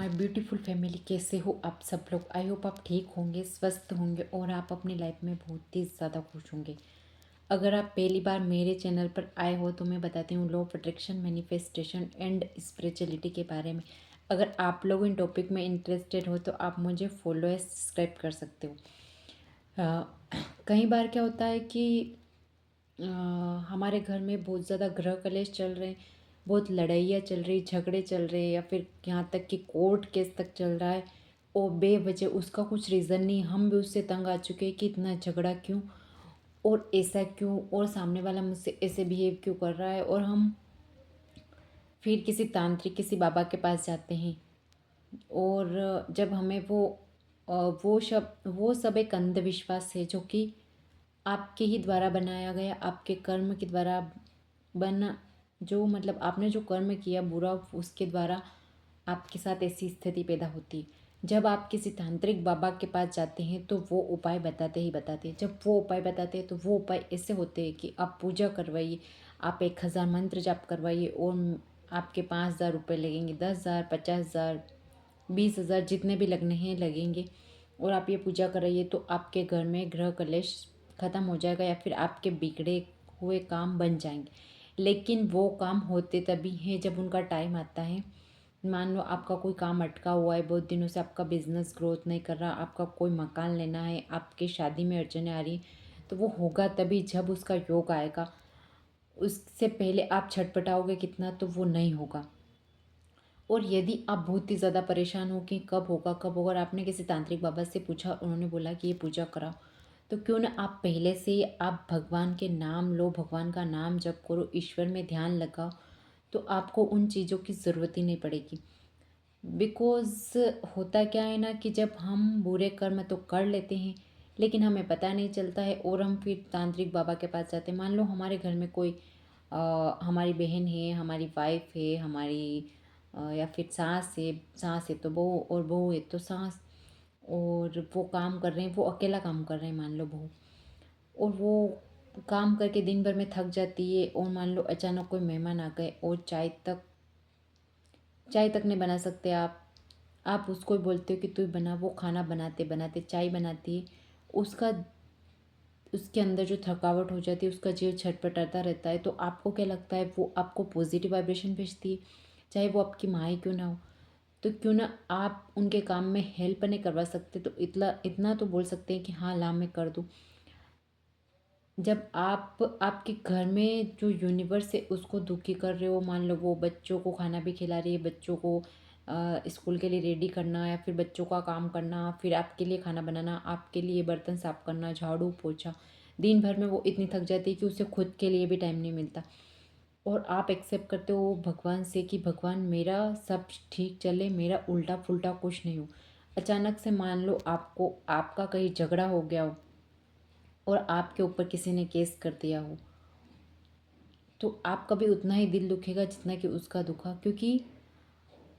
My beautiful family, कैसे हो आप सब लोग। आई होप आप ठीक होंगे, स्वस्थ होंगे और आप अपनी लाइफ में बहुत ही ज़्यादा खुश होंगे। अगर आप पहली बार मेरे चैनल पर आए हो तो मैं बताती हूँ law of attraction, manifestation and spirituality के बारे में। अगर आप लोग इन टॉपिक में इंटरेस्टेड हो तो आप मुझे फॉलो या सब्सक्राइब कर सकते हो। कई बार क्या होता है कि अ, हमारे घर में बहुत ज़्यादा गृह कलेश चल रहे हैं, बहुत लड़ाइयाँ चल रही, झगड़े चल रहे हैं, या फिर यहाँ तक कि कोर्ट केस तक चल रहा है और बेवजह उसका कुछ रीज़न नहीं। हम भी उससे तंग आ चुके हैं कि इतना झगड़ा क्यों और ऐसा क्यों, और सामने वाला मुझसे ऐसे बिहेव क्यों कर रहा है। और हम फिर किसी तांत्रिक, किसी बाबा के पास जाते हैं और जब हमें वो सब एक अंधविश्वास है जो कि आपके ही द्वारा बनाया गया, आपके कर्म के द्वारा बना, जो मतलब आपने जो कर्म किया बुरा, उसके द्वारा आपके साथ ऐसी स्थिति पैदा होती है। जब आप किसी तांत्रिक बाबा के पास जाते हैं तो वो उपाय बताते ही बताते हैं। जब वो उपाय बताते हैं तो वो उपाय ऐसे होते हैं कि आप पूजा करवाइए, आप 1000 मंत्र जाप करवाइए और आपके 5000 रुपये लगेंगे, 10,000, 50,000, 20,000, जितने भी लगने हैं लगेंगे। और आप ये पूजा कराइए तो आपके घर में गृह कलेश ख़त्म हो जाएगा या फिर आपके बिगड़े हुए काम बन जाएंगे। लेकिन वो काम होते तभी हैं जब उनका टाइम आता है। मान लो आपका कोई काम अटका हुआ है, बहुत दिनों से आपका बिजनेस ग्रोथ नहीं कर रहा, आपका कोई मकान लेना है, आपकी शादी में अड़चने आ रही, तो वो होगा तभी जब उसका योग आएगा। उससे पहले आप छटपटाओगे कितना तो वो नहीं होगा। और यदि आप बहुत ही ज़्यादा परेशान हो कि कब होगा कब होगा, और आपने किसी तांत्रिक बाबा से पूछा, उन्होंने बोला कि ये पूजा कराओ, तो क्यों ना आप पहले से ही आप भगवान के नाम लो, भगवान का नाम जप करो, ईश्वर में ध्यान लगाओ, तो आपको उन चीज़ों की ज़रूरत ही नहीं पड़ेगी। बिकॉज़ होता क्या है ना कि जब हम बुरे कर्म तो कर लेते हैं लेकिन हमें पता नहीं चलता है और हम फिर तांत्रिक बाबा के पास जाते हैं। मान लो हमारे घर में कोई हमारी बहन है, हमारी वाइफ है, हमारी या फिर सास है तो बहू, और बहू है तो सास, और वो काम कर रहे हैं, वो अकेला काम कर रहे हैं मान लो बहू, और वो काम करके दिन भर में थक जाती है और मान लो अचानक कोई मेहमान आ गए और चाय तक नहीं बना सकते आप उसको बोलते हो कि तू बना, वो खाना बनाते बनाते चाय बनाती है, उसका उसके अंदर जो थकावट हो जाती है, उसका जीव छटपटाता रहता है, तो आपको क्या लगता है वो आपको पॉजिटिव वाइब्रेशन भेजती है, चाहे वो आपकी माँ ही क्यों ना हो। तो क्यों ना आप उनके काम में हेल्प नहीं करवा सकते, तो इतना इतना तो बोल सकते हैं कि हाँ ला मैं कर दूँ। जब आप आपके घर में जो यूनिवर्स है उसको दुखी कर रहे हो, मान लो वो बच्चों को खाना भी खिला रही है, बच्चों को स्कूल के लिए रेडी करना, या फिर बच्चों का काम करना, फिर आपके लिए खाना बनाना, आपके लिए बर्तन साफ करना, झाड़ू पोछा, दिन भर में वो इतनी थक जाती है कि उसे खुद के लिए भी टाइम नहीं मिलता। और आप एक्सेप्ट करते हो भगवान से कि भगवान मेरा सब ठीक चले, मेरा उल्टा फुल्टा कुछ नहीं हो। अचानक से मान लो आपको आपका कहीं झगड़ा हो गया हो और आपके ऊपर किसी ने केस कर दिया हो, तो आपका भी उतना ही दिल दुखेगा जितना कि उसका दुखा। क्योंकि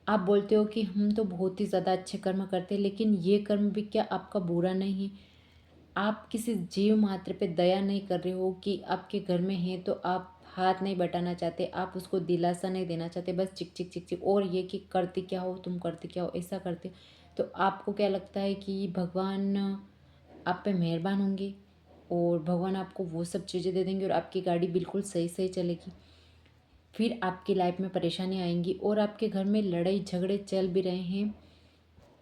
आप बोलते हो कि हम तो बहुत ही ज़्यादा अच्छे कर्म करते हैं, लेकिन ये कर्म भी क्या आपका बुरा नहीं है। आप किसी जीव मात्र पे दया नहीं कर रहे हो कि आपके घर में है तो आप हाथ नहीं बटाना चाहते, आप उसको दिलासा नहीं देना चाहते, बस चिक चिक चिक चिक, और ये कि करती क्या हो तुम, करती क्या हो, ऐसा करते हो। तो आपको क्या लगता है कि भगवान आप पे मेहरबान होंगे और भगवान आपको वो सब चीज़ें दे देंगे और आपकी गाड़ी बिल्कुल सही सही चलेगी। फिर आपकी लाइफ में परेशानी आएंगी और आपके घर में लड़ाई झगड़े चल भी रहे हैं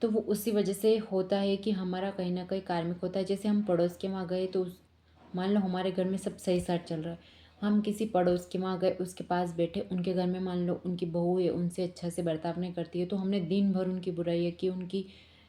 तो वो उसी वजह से होता है कि हमारा कहीं ना कहीं कार्मिक होता है। जैसे हम पड़ोस के वहाँ गए तो मान लो हमारे घर में सब सही साथ चल रहा है, हम किसी पड़ोस के वहाँ गए, उसके पास बैठे, उनके घर में मान लो उनकी बहू है, उनसे अच्छा से बर्ताव नहीं करती है, तो हमने दिन भर उनकी बुराई है कि उनकी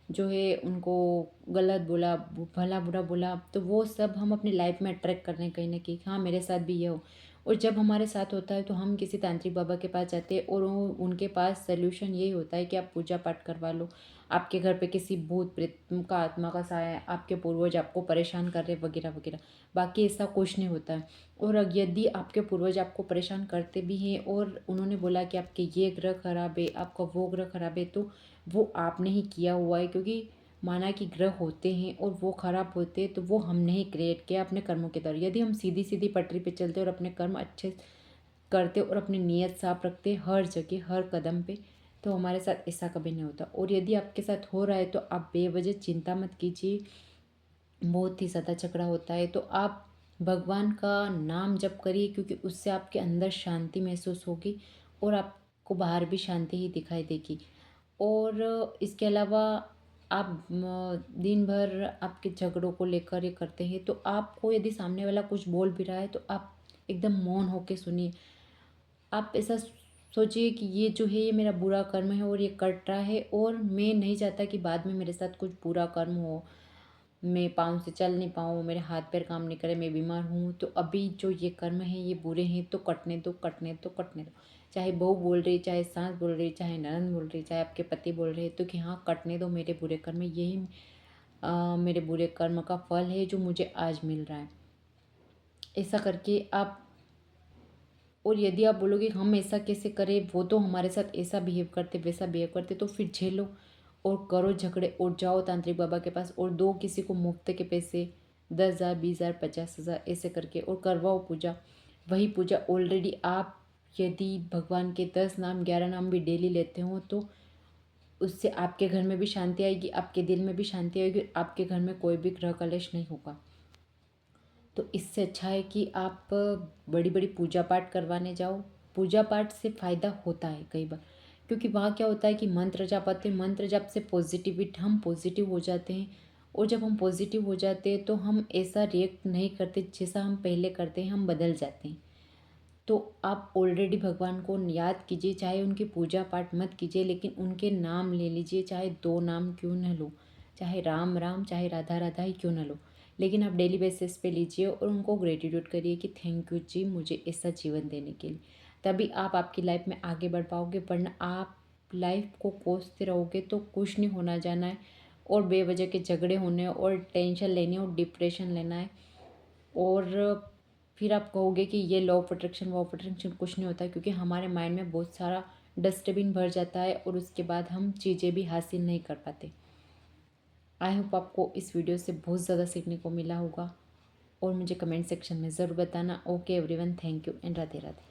जो है उनको गलत बोला, भला बुरा बोला, तो वो सब हम अपनी लाइफ में अट्रैक्ट कर रहे हैं कहीं ना कहीं, हाँ मेरे साथ भी ये हो। और जब हमारे साथ होता है तो हम किसी तांत्रिक बाबा के पास जाते हैं और उनके पास सल्यूशन यही होता है कि आप पूजा पाठ करवा लो, आपके घर पे किसी भूत प्रेत का आत्मा का साया है, आपके पूर्वज आपको परेशान कर रहे वगैरह वगैरह। बाकी ऐसा कुछ नहीं होता है। और यदि आपके पूर्वज आपको परेशान करते भी हैं और उन्होंने बोला कि आपके ये ग्रह खराब है, आपका वो ग्रह खराब है, तो वो आपने ही किया हुआ है। क्योंकि माना कि ग्रह होते हैं और वो खराब होते हैं तो वो हमने ही क्रिएट किया अपने कर्मों के द्वारा। यदि हम सीधी सीधी पटरी पे चलते और अपने कर्म अच्छे करते और अपनी नीयत साफ रखते हर जगह हर कदम पे, तो हमारे साथ ऐसा कभी नहीं होता। और यदि आपके साथ हो रहा है तो आप बेवजह चिंता मत कीजिए, बहुत ही ज़्यादा झगड़ा होता है तो आप भगवान का नाम जप करिए, क्योंकि उससे आपके अंदर शांति महसूस होगी और आपको बाहर भी शांति ही दिखाई देगी। और इसके अलावा आप दिन भर आपके झगड़ों को लेकर ये करते हैं, तो आपको यदि सामने वाला कुछ बोल भी रहा है तो आप एकदम मौन होके सुनिए। आप ऐसा सोचिए कि ये जो है ये मेरा बुरा कर्म है और ये कट रहा है, और मैं नहीं चाहता कि बाद में मेरे साथ कुछ बुरा कर्म हो, मैं पाँव से चल नहीं पाऊँ, मेरे हाथ पैर काम नहीं करे, मैं बीमार हूँ, तो अभी जो ये कर्म है ये बुरे हैं, तो कटने दो, कटने दो, कटने दो। चाहे बहू बोल रही, चाहे सास बोल रही, चाहे ननद बोल रही, चाहे आपके पति बोल रहे, तो कि हाँ कटने दो मेरे बुरे कर्म, यही मेरे बुरे कर्म का फल है जो मुझे आज मिल रहा है। ऐसा करके आप, और यदि आप बोलोगे हम ऐसा कैसे करें, वो तो हमारे साथ ऐसा बिहेव करते वैसा बिहेव करते, तो फिर झेलो और करो झगड़े और जाओ तांत्रिक बाबा के पास और दो किसी को मुफ्त के पैसे, 10,000, 20,000, 50,000 ऐसे करके और करवाओ पूजा। वही पूजा ऑलरेडी आप यदि भगवान के 10 नाम 11 नाम भी डेली लेते हो तो उससे आपके घर में भी शांति आएगी, आपके दिल में भी शांति आएगी, आपके घर में कोई भी ग्रह कलेश नहीं होगा। तो इससे अच्छा है कि आप बड़ी बड़ी पूजा पाठ करवाने जाओ। पूजा पाठ से फ़ायदा होता है कई बार, क्योंकि वहाँ क्या होता है कि मंत्र जाप आते हैं, मंत्र जाप से पॉजिटिविटी, हम पॉजिटिव हो जाते हैं। और जब हम पॉजिटिव हो जाते हैं तो हम ऐसा रिएक्ट नहीं करते जैसा हम पहले करते हैं, हम बदल जाते हैं। तो आप ऑलरेडी भगवान को याद कीजिए, चाहे उनकी पूजा पाठ मत कीजिए लेकिन उनके नाम ले लीजिए, चाहे 2 नाम क्यों न लो, चाहे राम राम चाहे राधा राधा ही क्यों न लो, लेकिन आप डेली बेसिस पे लीजिए और उनको ग्रेटिट्यूड करिए कि थैंक यू जी मुझे ऐसा जीवन देने के लिए। तभी आप आपकी लाइफ में आगे बढ़ पाओगे, वरना आप लाइफ को कोसते रहोगे तो कुछ नहीं होना जाना है, और बेवजह के झगड़े होने और टेंशन लेनी और डिप्रेशन लेना है। और फिर आप कहोगे कि ये law of attraction Waugh of attraction, कुछ नहीं होता है, क्योंकि हमारे माइंड में बहुत सारा डस्टबिन भर जाता है और उसके बाद हम चीज़ें भी हासिल नहीं कर पाते। आई होप आपको इस वीडियो से बहुत ज़्यादा सीखने को मिला होगा और मुझे कमेंट सेक्शन में ज़रूर बताना। Okay everyone, thank you and Radhe Radhe.